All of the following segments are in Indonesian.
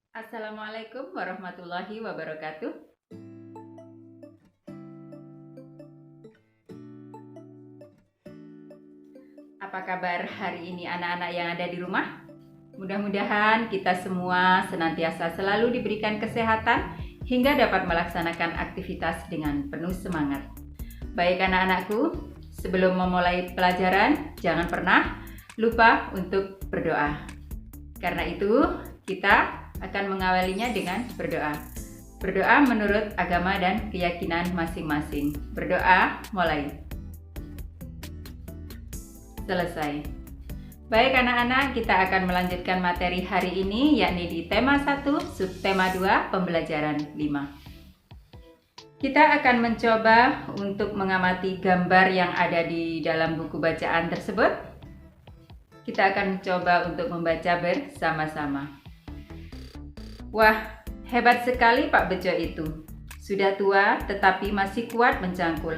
Assalamualaikum warahmatullahi wabarakatuh. Apa kabar hari ini anak-anak yang ada di rumah? Mudah-mudahan kita semua senantiasa selalu diberikan kesehatan hingga dapat melaksanakan aktivitas dengan penuh semangat. Baik anak-anakku, sebelum memulai pelajaran, jangan pernah lupa untuk berdoa. Karena itu, kita akan mengawalinya dengan berdoa. Berdoa menurut agama dan keyakinan masing-masing. Berdoa mulai. Selesai. Baik anak-anak, kita akan melanjutkan materi hari ini yakni di tema 1, subtema 2, pembelajaran 5. Kita akan mencoba untuk mengamati gambar yang ada di dalam buku bacaan tersebut. Kita akan mencoba untuk membaca bersama-sama. Wah, hebat sekali Pak Bejo itu. Sudah tua tetapi masih kuat mencangkul.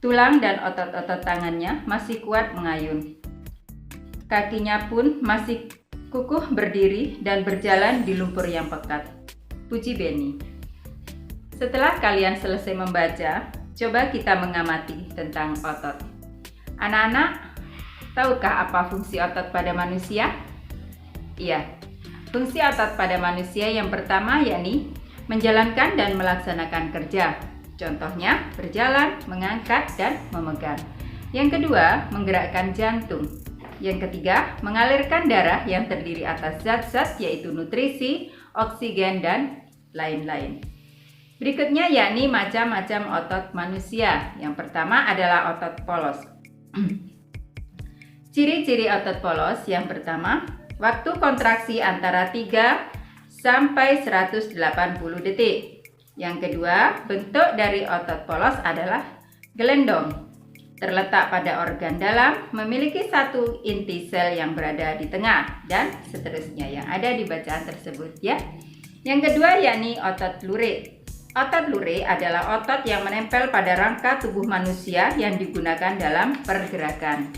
Tulang dan otot-otot tangannya masih kuat mengayun. Kakinya pun masih kukuh berdiri dan berjalan di lumpur yang pekat. Puji Beni. Setelah kalian selesai membaca, coba kita mengamati tentang otot. Anak-anak, tahukah apa fungsi otot pada manusia? Iya, fungsi otot pada manusia yang pertama yakni menjalankan dan melaksanakan kerja. Contohnya, berjalan, mengangkat, dan memegang. Yang kedua, menggerakkan jantung. Yang ketiga, mengalirkan darah yang terdiri atas zat-zat yaitu nutrisi, oksigen, dan lain-lain. Berikutnya yakni macam-macam otot manusia. Yang pertama adalah otot polos. Ciri-ciri otot polos yang pertama, waktu kontraksi antara 3 sampai 180 detik. Yang kedua, bentuk dari otot polos adalah gelendong. Terletak pada organ dalam, memiliki satu inti sel yang berada di tengah, dan seterusnya yang ada di bacaan tersebut ya. Yang kedua yakni otot lurik. Otot lurik adalah otot yang menempel pada rangka tubuh manusia yang digunakan dalam pergerakan.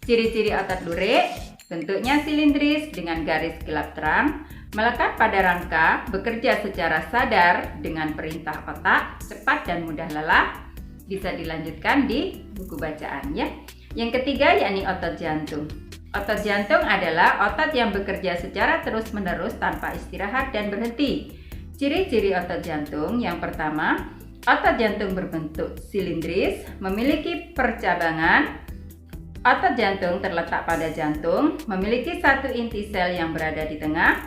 Ciri-ciri otot lurik, bentuknya silindris dengan garis gelap terang, melekat pada rangka, bekerja secara sadar dengan perintah otak, cepat dan mudah lelah. Bisa dilanjutkan di buku bacaan ya. Yang ketiga yakni otot jantung. Otot jantung adalah otot yang bekerja secara terus-menerus tanpa istirahat dan berhenti. Ciri-ciri otot jantung yang pertama, otot jantung berbentuk silindris, memiliki percabangan. Otot jantung terletak pada jantung, memiliki satu inti sel yang berada di tengah,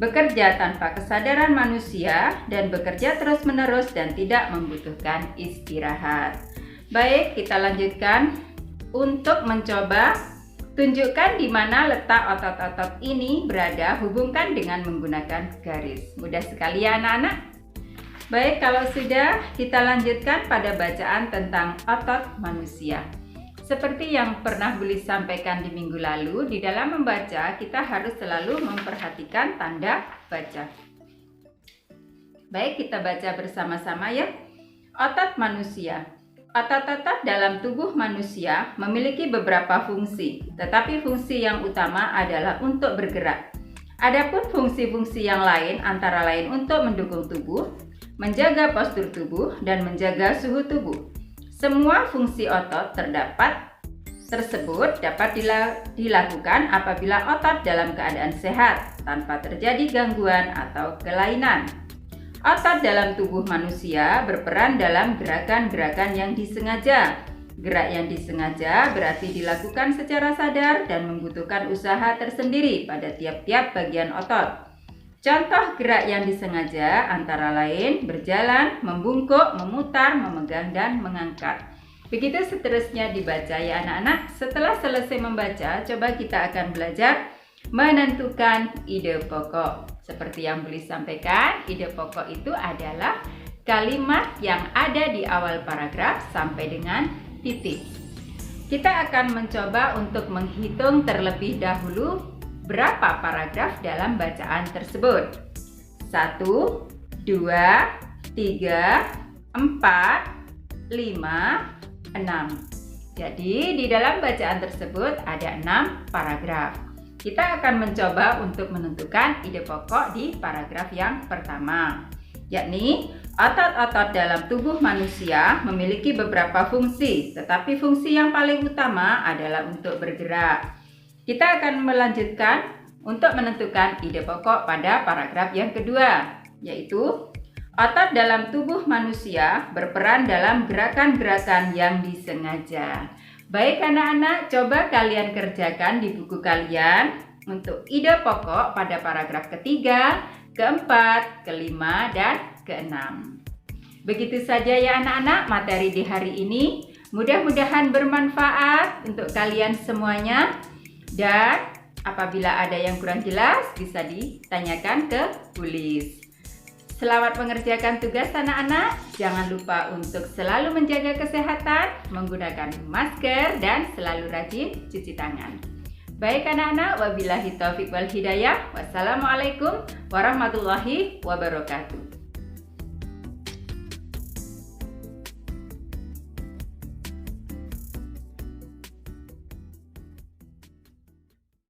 bekerja tanpa kesadaran manusia, dan bekerja terus-menerus dan tidak membutuhkan istirahat. Baik, kita lanjutkan untuk mencoba tunjukkan di mana letak otot-otot ini berada, hubungkan dengan menggunakan garis. Mudah sekali ya anak-anak? Baik, kalau sudah, kita lanjutkan pada bacaan tentang otot manusia. Seperti yang pernah Buli sampaikan di minggu lalu, di dalam membaca kita harus selalu memperhatikan tanda baca. Baik, kita baca bersama-sama ya. Otot manusia. Otot-otot dalam tubuh manusia memiliki beberapa fungsi, tetapi fungsi yang utama adalah untuk bergerak. Adapun fungsi-fungsi yang lain antara lain untuk mendukung tubuh, menjaga postur tubuh, dan menjaga suhu tubuh. Semua fungsi otot tersebut dapat dilakukan apabila otot dalam keadaan sehat, tanpa terjadi gangguan atau kelainan. Otot dalam tubuh manusia berperan dalam gerakan-gerakan yang disengaja. Gerak yang disengaja berarti dilakukan secara sadar dan membutuhkan usaha tersendiri pada tiap-tiap bagian otot. Contoh gerak yang disengaja antara lain berjalan, membungkuk, memutar, memegang, dan mengangkat. Begitu seterusnya dibaca ya anak-anak. Setelah selesai membaca, coba kita akan belajar menentukan ide pokok. Seperti yang Buli sampaikan, ide pokok itu adalah kalimat yang ada di awal paragraf sampai dengan titik. Kita akan mencoba untuk menghitung terlebih dahulu berapa paragraf dalam bacaan tersebut. 1, 2, 3, 4, 5, 6. Jadi di dalam bacaan tersebut ada 6 paragraf. Kita akan mencoba untuk menentukan ide pokok di paragraf yang pertama, yakni otot-otot dalam tubuh manusia memiliki beberapa fungsi, tetapi fungsi yang paling utama adalah untuk bergerak. Kita akan melanjutkan untuk menentukan ide pokok pada paragraf yang kedua, yaitu otot dalam tubuh manusia berperan dalam gerakan-gerakan yang disengaja. Baik anak-anak, coba kalian kerjakan di buku kalian untuk ide pokok pada paragraf ketiga, keempat, kelima, dan keenam. Begitu saja ya anak-anak materi di hari ini. Mudah-mudahan bermanfaat untuk kalian semuanya. Dan apabila ada yang kurang jelas bisa ditanyakan ke Bulis. Selamat mengerjakan tugas anak-anak. Jangan lupa untuk selalu menjaga kesehatan, menggunakan masker, dan selalu rajin cuci tangan. Baik anak-anak, wabillahi taufiq wal hidayah. Wassalamualaikum warahmatullahi wabarakatuh.